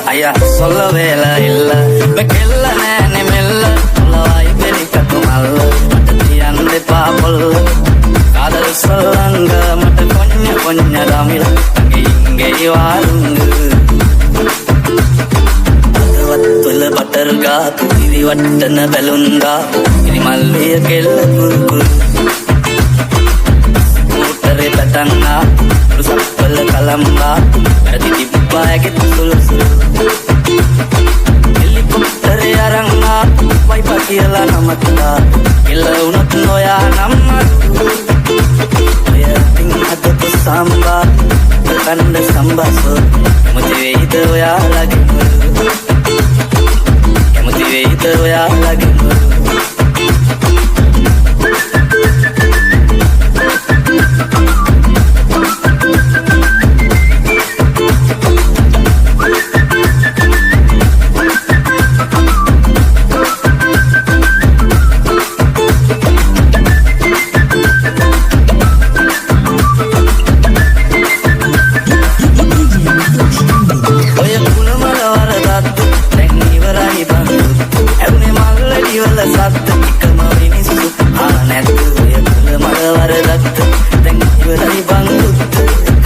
අයියා සොල්ල වේලා ඉල්ල මෙකෙල්ල නෑනේ මෙල්ල ලවයි පෙරි කටු මල්ල මට තියන්න එපා පොල්ල කාදල් සොල්ලංග මට කොඤ්ඤ කොඤ්ඤ දමිල ගෙයි වාරුංග අදවත්වල බටර් ගාපු ඉරි වට්ටන බැලුන් ගා ඉරි මල්ලිය කෙල්ල කුරුකුරු මෝටරේ පටන්නා සප්පල කලම්බා වැඩි තිබ්බා ඇගෙත් සුළුසුළු හෙලිකොප්ටරේ අරංගා වයිපා කියලා නමත්තා එල්ල වුණොත් නොයා නම්මතු ඔයතින් හදපු සම්බා කණ්ඩ සම්බාසෝ කැමති වෙයිද ඔයාලගේ මුළු කැමති වෙයිද ඔයාලගේ මුළු